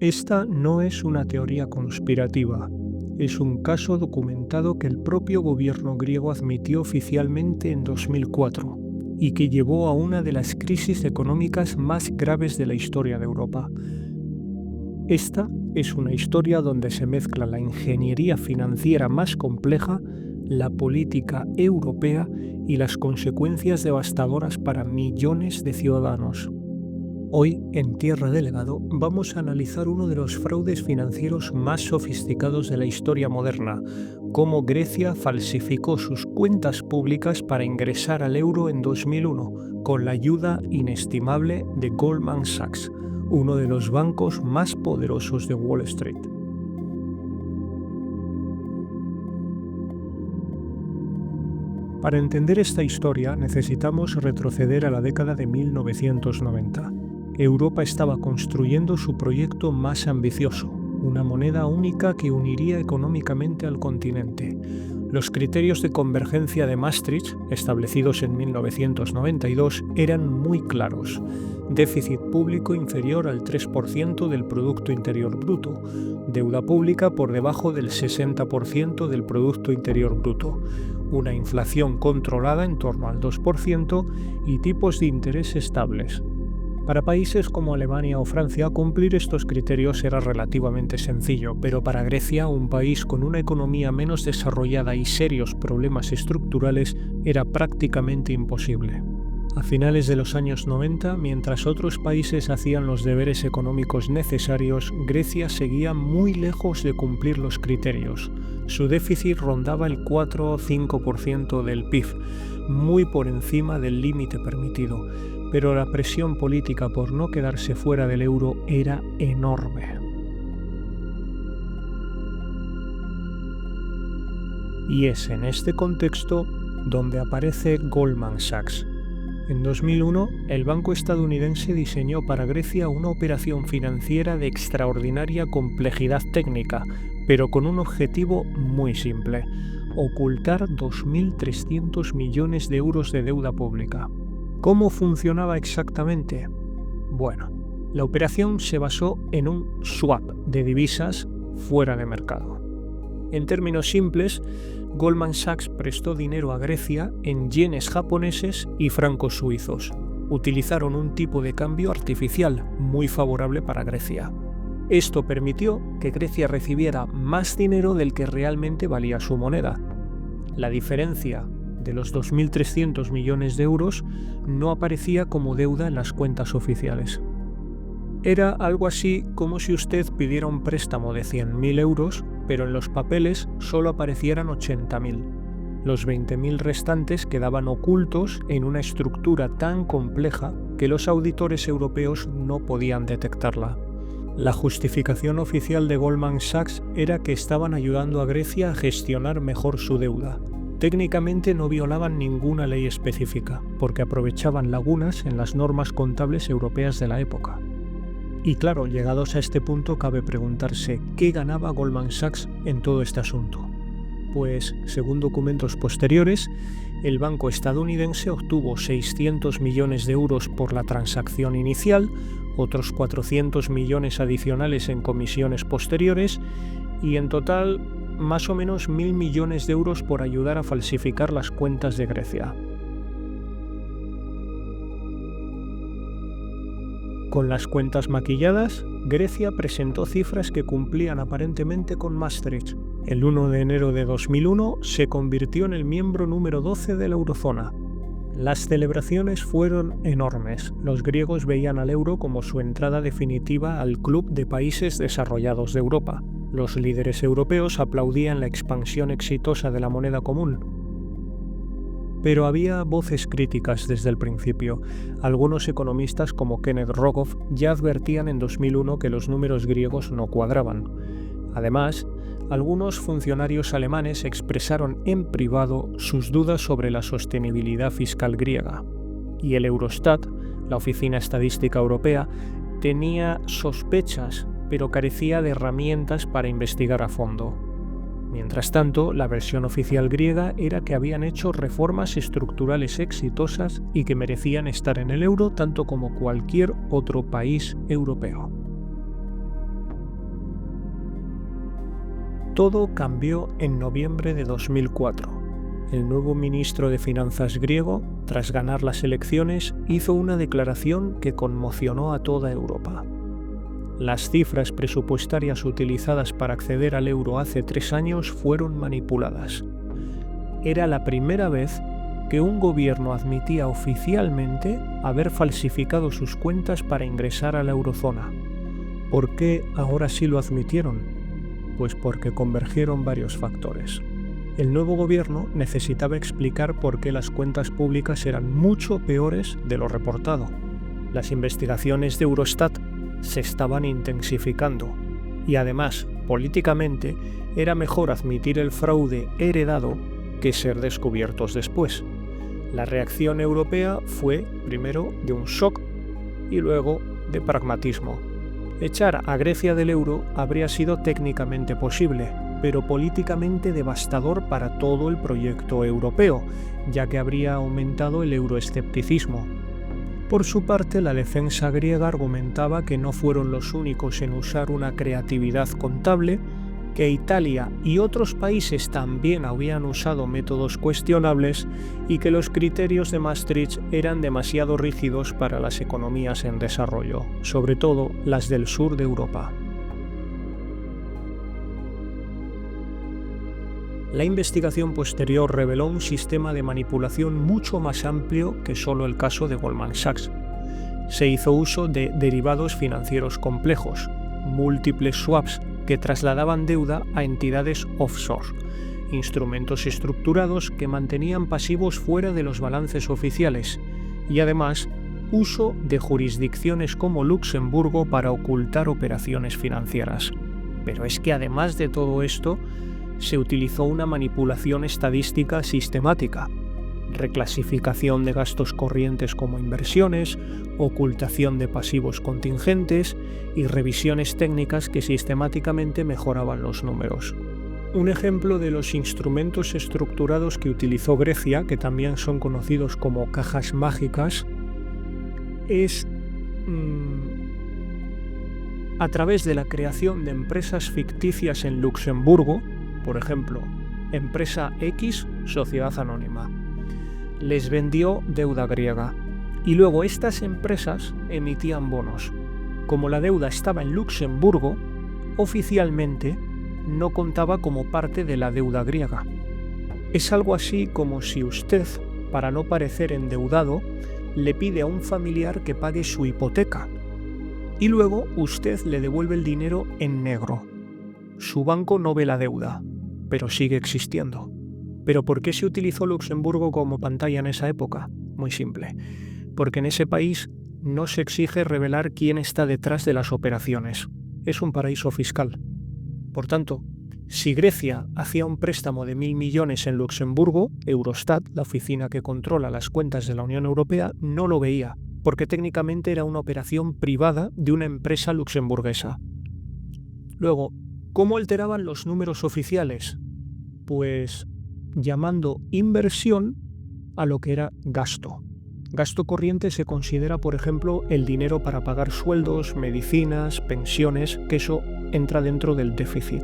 Esta no es una teoría conspirativa, es un caso documentado que el propio gobierno griego admitió oficialmente en 2004 y que llevó a una de las crisis económicas más graves de la historia de Europa. Esta es una historia donde se mezcla la ingeniería financiera más compleja, la política europea y las consecuencias devastadoras para millones de ciudadanos. Hoy, en Tierra de Legado, vamos a analizar uno de los fraudes financieros más sofisticados de la historia moderna, cómo Grecia falsificó sus cuentas públicas para ingresar al euro en 2001, con la ayuda inestimable de Goldman Sachs, uno de los bancos más poderosos de Wall Street. Para entender esta historia necesitamos retroceder a la década de 1990. Europa estaba construyendo su proyecto más ambicioso, una moneda única que uniría económicamente al continente. Los criterios de convergencia de Maastricht, establecidos en 1992, eran muy claros. Déficit público inferior al 3% del Producto Interior Bruto, deuda pública por debajo del 60% del Producto Interior Bruto, una inflación controlada en torno al 2% y tipos de interés estables. Para países como Alemania o Francia, cumplir estos criterios era relativamente sencillo, pero para Grecia, un país con una economía menos desarrollada y serios problemas estructurales, era prácticamente imposible. A finales de los años 90, mientras otros países hacían los deberes económicos necesarios, Grecia seguía muy lejos de cumplir los criterios. Su déficit rondaba el 4 o 5% del PIB, muy por encima del límite permitido, pero la presión política por no quedarse fuera del euro era enorme. Y es en este contexto donde aparece Goldman Sachs. En 2001, el banco estadounidense diseñó para Grecia una operación financiera de extraordinaria complejidad técnica, pero con un objetivo muy simple: ocultar 2.300 millones de euros de deuda pública. ¿Cómo funcionaba exactamente? Bueno, la operación se basó en un swap de divisas fuera de mercado. En términos simples, Goldman Sachs prestó dinero a Grecia en yenes japoneses y francos suizos. Utilizaron un tipo de cambio artificial muy favorable para Grecia. Esto permitió que Grecia recibiera más dinero del que realmente valía su moneda. La diferencia de los 2.300 millones de euros no aparecía como deuda en las cuentas oficiales. Era algo así como si usted pidiera un préstamo de 100.000 euros, pero en los papeles solo aparecieran 80.000. Los 20.000 restantes quedaban ocultos en una estructura tan compleja que los auditores europeos no podían detectarla. La justificación oficial de Goldman Sachs era que estaban ayudando a Grecia a gestionar mejor su deuda. Técnicamente no violaban ninguna ley específica, porque aprovechaban lagunas en las normas contables europeas de la época. Y claro, llegados a este punto cabe preguntarse ¿qué ganaba Goldman Sachs en todo este asunto? Pues, según documentos posteriores, el banco estadounidense obtuvo 600 millones de euros por la transacción inicial, otros 400 millones adicionales en comisiones posteriores y en total más o menos 1.000 millones de euros por ayudar a falsificar las cuentas de Grecia. Con las cuentas maquilladas, Grecia presentó cifras que cumplían aparentemente con Maastricht. El 1 de enero de 2001 se convirtió en el miembro número 12 de la eurozona. Las celebraciones fueron enormes. Los griegos veían al euro como su entrada definitiva al club de países desarrollados de Europa. Los líderes europeos aplaudían la expansión exitosa de la moneda común. Pero había voces críticas desde el principio. Algunos economistas como Kenneth Rogoff ya advertían en 2001 que los números griegos no cuadraban. Además, algunos funcionarios alemanes expresaron en privado sus dudas sobre la sostenibilidad fiscal griega. Y el Eurostat, la Oficina Estadística Europea, tenía sospechas, pero carecía de herramientas para investigar a fondo. Mientras tanto, la versión oficial griega era que habían hecho reformas estructurales exitosas y que merecían estar en el euro tanto como cualquier otro país europeo. Todo cambió en noviembre de 2004. El nuevo ministro de Finanzas griego, tras ganar las elecciones, hizo una declaración que conmocionó a toda Europa. Las cifras presupuestarias utilizadas para acceder al euro hace 3 años fueron manipuladas. Era la primera vez que un gobierno admitía oficialmente haber falsificado sus cuentas para ingresar a la eurozona. ¿Por qué ahora sí lo admitieron? Pues porque convergieron varios factores. El nuevo gobierno necesitaba explicar por qué las cuentas públicas eran mucho peores de lo reportado. Las investigaciones de Eurostat se estaban intensificando y además, políticamente, era mejor admitir el fraude heredado que ser descubiertos después. La reacción europea fue primero de un shock y luego de pragmatismo. Echar a Grecia del euro habría sido técnicamente posible, pero políticamente devastador para todo el proyecto europeo, ya que habría aumentado el euroescepticismo. Por su parte, la defensa griega argumentaba que no fueron los únicos en usar una creatividad contable, que Italia y otros países también habían usado métodos cuestionables y que los criterios de Maastricht eran demasiado rígidos para las economías en desarrollo, sobre todo las del sur de Europa. La investigación posterior reveló un sistema de manipulación mucho más amplio que solo el caso de Goldman Sachs. Se hizo uso de derivados financieros complejos, múltiples swaps que trasladaban deuda a entidades offshore, instrumentos estructurados que mantenían pasivos fuera de los balances oficiales y además uso de jurisdicciones como Luxemburgo para ocultar operaciones financieras. Pero es que además de todo esto, se utilizó una manipulación estadística sistemática, reclasificación de gastos corrientes como inversiones, ocultación de pasivos contingentes y revisiones técnicas que sistemáticamente mejoraban los números. Un ejemplo de los instrumentos estructurados que utilizó Grecia, que también son conocidos como cajas mágicas, es a través de la creación de empresas ficticias en Luxemburgo, por ejemplo, empresa X, sociedad anónima. Les vendió deuda griega y luego estas empresas emitían bonos. Como la deuda estaba en Luxemburgo, oficialmente no contaba como parte de la deuda griega. Es algo así como si usted, para no parecer endeudado, le pide a un familiar que pague su hipoteca y luego usted le devuelve el dinero en negro. Su banco no ve la deuda, pero sigue existiendo. ¿Pero por qué se utilizó Luxemburgo como pantalla en esa época? Muy simple. Porque en ese país no se exige revelar quién está detrás de las operaciones. Es un paraíso fiscal. Por tanto, si Grecia hacía un préstamo de 1.000 millones en Luxemburgo, Eurostat, la oficina que controla las cuentas de la Unión Europea, no lo veía, porque técnicamente era una operación privada de una empresa luxemburguesa. Luego, ¿cómo alteraban los números oficiales? Pues llamando inversión a lo que era gasto. Gasto corriente se considera, por ejemplo, el dinero para pagar sueldos, medicinas, pensiones, que eso entra dentro del déficit.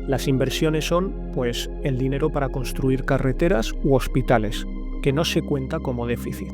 Las inversiones son, pues, el dinero para construir carreteras u hospitales, que no se cuenta como déficit.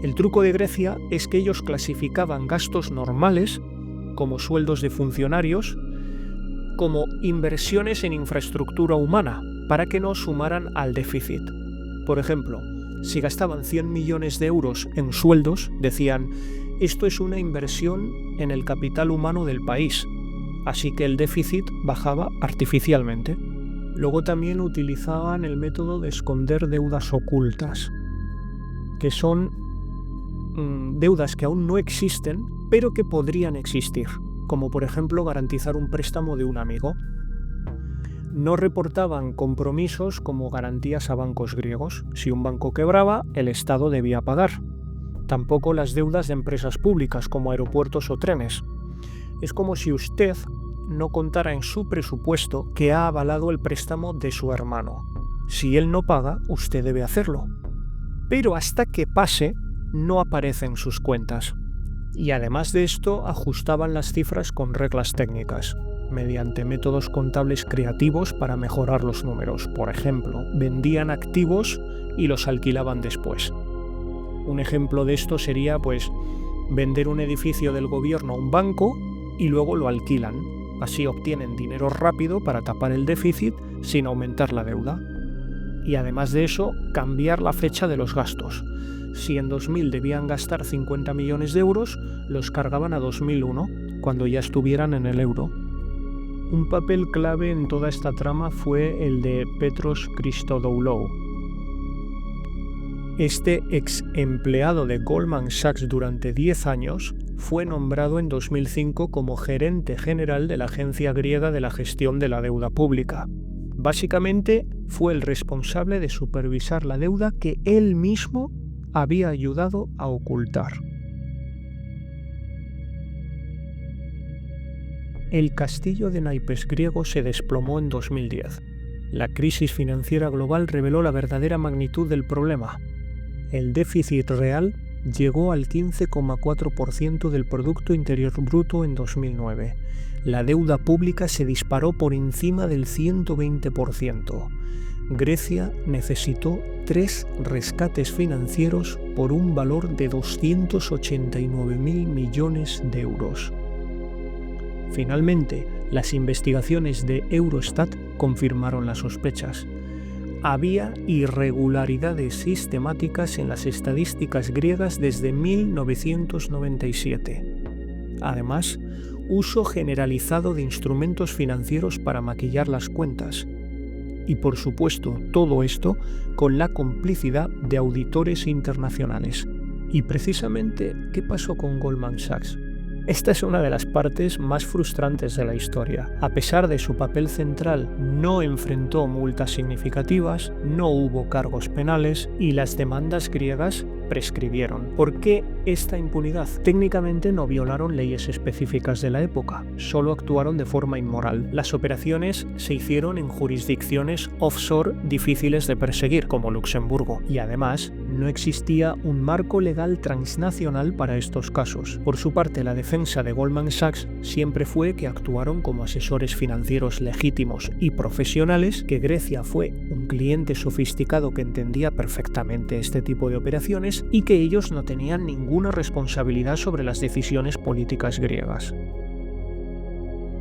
El truco de Grecia es que ellos clasificaban gastos normales, como sueldos de funcionarios, como inversiones en infraestructura humana, para que no sumaran al déficit. Por ejemplo, si gastaban 100 millones de euros en sueldos, decían, esto es una inversión en el capital humano del país, así que el déficit bajaba artificialmente. Luego también utilizaban el método de esconder deudas ocultas, que son deudas que aún no existen, pero que podrían existir, como por ejemplo garantizar un préstamo de un amigo. No reportaban compromisos como garantías a bancos griegos. Si un banco quebraba, el Estado debía pagar. Tampoco las deudas de empresas públicas como aeropuertos o trenes. Es como si usted no contara en su presupuesto que ha avalado el préstamo de su hermano. Si él no paga, usted debe hacerlo. Pero hasta que pase, no aparece en sus cuentas. Y además de esto, ajustaban las cifras con reglas técnicas. mediante métodos contables creativos para mejorar los números. Por ejemplo, vendían activos y los alquilaban después. Un ejemplo de esto sería, vender un edificio del gobierno a un banco y luego lo alquilan. Así obtienen dinero rápido para tapar el déficit sin aumentar la deuda. Y además de eso, cambiar la fecha de los gastos. Si en 2000 debían gastar 50 millones de euros, los cargaban a 2001, cuando ya estuvieran en el euro. Un papel clave en toda esta trama fue el de Petros Christodoulou. Este ex empleado de Goldman Sachs durante 10 años fue nombrado en 2005 como gerente general de la Agencia Griega de la Gestión de la Deuda Pública. Básicamente, fue el responsable de supervisar la deuda que él mismo había ayudado a ocultar. El castillo de naipes griego se desplomó en 2010. La crisis financiera global reveló la verdadera magnitud del problema. El déficit real llegó al 15,4% del Producto Interior Bruto en 2009. La deuda pública se disparó por encima del 120%. Grecia necesitó 3 rescates financieros por un valor de 289.000 millones de euros. Finalmente, las investigaciones de Eurostat confirmaron las sospechas. Había irregularidades sistemáticas en las estadísticas griegas desde 1997. Además, uso generalizado de instrumentos financieros para maquillar las cuentas. Y por supuesto, todo esto con la complicidad de auditores internacionales. Y precisamente, ¿qué pasó con Goldman Sachs? Esta es una de las partes más frustrantes de la historia. A pesar de su papel central, no enfrentó multas significativas, no hubo cargos penales y las demandas griegas prescribieron. ¿Por qué esta impunidad? Técnicamente no violaron leyes específicas de la época, solo actuaron de forma inmoral. Las operaciones se hicieron en jurisdicciones offshore difíciles de perseguir, como Luxemburgo, y además no existía un marco legal transnacional para estos casos. Por su parte, la defensa de Goldman Sachs siempre fue que actuaron como asesores financieros legítimos y profesionales, que Grecia fue un cliente sofisticado que entendía perfectamente este tipo de operaciones y que ellos no tenían ninguna responsabilidad sobre las decisiones políticas griegas.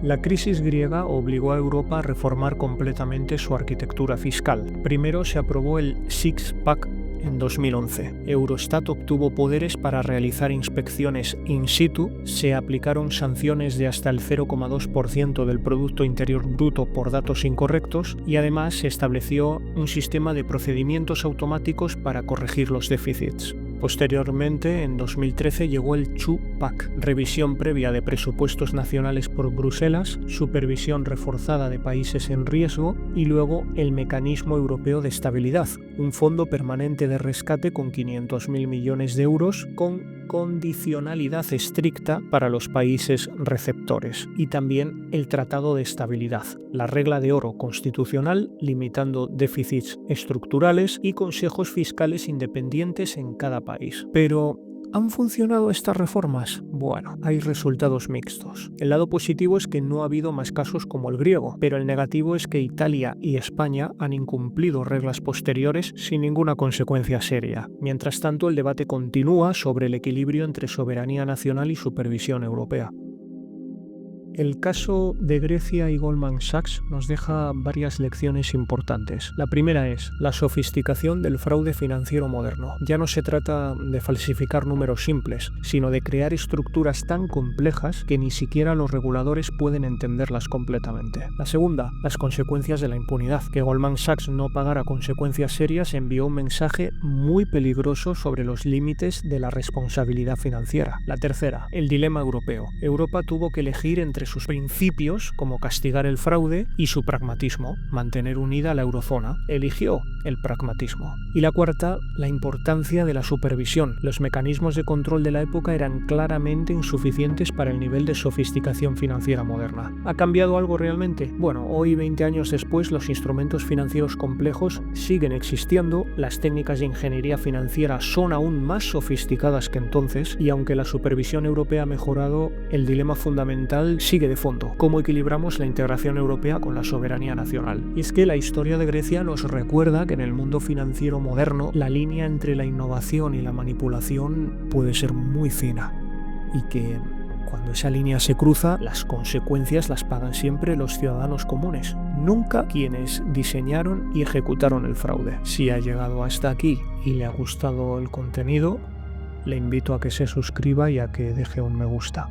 La crisis griega obligó a Europa a reformar completamente su arquitectura fiscal. Primero se aprobó el Six-Pack en 2011. Eurostat obtuvo poderes para realizar inspecciones in situ, se aplicaron sanciones de hasta el 0,2% del Producto Interior Bruto por datos incorrectos y además se estableció un sistema de procedimientos automáticos para corregir los déficits. Posteriormente, en 2013, llegó el Two-Pack, revisión previa de presupuestos nacionales por Bruselas, supervisión reforzada de países en riesgo y luego el Mecanismo Europeo de Estabilidad, un fondo permanente de rescate con 500.000 millones de euros con condicionalidad estricta para los países receptores, y también el Tratado de Estabilidad, la regla de oro constitucional limitando déficits estructurales y consejos fiscales independientes en cada país. Pero ¿han funcionado estas reformas? Bueno, hay resultados mixtos. El lado positivo es que no ha habido más casos como el griego, pero el negativo es que Italia y España han incumplido reglas posteriores sin ninguna consecuencia seria. Mientras tanto, el debate continúa sobre el equilibrio entre soberanía nacional y supervisión europea. El caso de Grecia y Goldman Sachs nos deja varias lecciones importantes. La primera es la sofisticación del fraude financiero moderno. Ya no se trata de falsificar números simples, sino de crear estructuras tan complejas que ni siquiera los reguladores pueden entenderlas completamente. La segunda, las consecuencias de la impunidad. Que Goldman Sachs no pagara consecuencias serias envió un mensaje muy peligroso sobre los límites de la responsabilidad financiera. La tercera, el dilema europeo. Europa tuvo que elegir entre sus principios, como castigar el fraude, y su pragmatismo, mantener unida a la eurozona. Eligió el pragmatismo. Y la cuarta, la importancia de la supervisión. Los mecanismos de control de la época eran claramente insuficientes para el nivel de sofisticación financiera moderna. ¿Ha cambiado algo realmente? Bueno, hoy, 20 años después, los instrumentos financieros complejos siguen existiendo, las técnicas de ingeniería financiera son aún más sofisticadas que entonces, y aunque la supervisión europea ha mejorado, el dilema fundamental sigue sigue de fondo, cómo equilibramos la integración europea con la soberanía nacional. Y es que la historia de Grecia nos recuerda que en el mundo financiero moderno la línea entre la innovación y la manipulación puede ser muy fina, y que cuando esa línea se cruza, las consecuencias las pagan siempre los ciudadanos comunes, nunca quienes diseñaron y ejecutaron el fraude. Si ha llegado hasta aquí y le ha gustado el contenido, le invito a que se suscriba y a que deje un me gusta.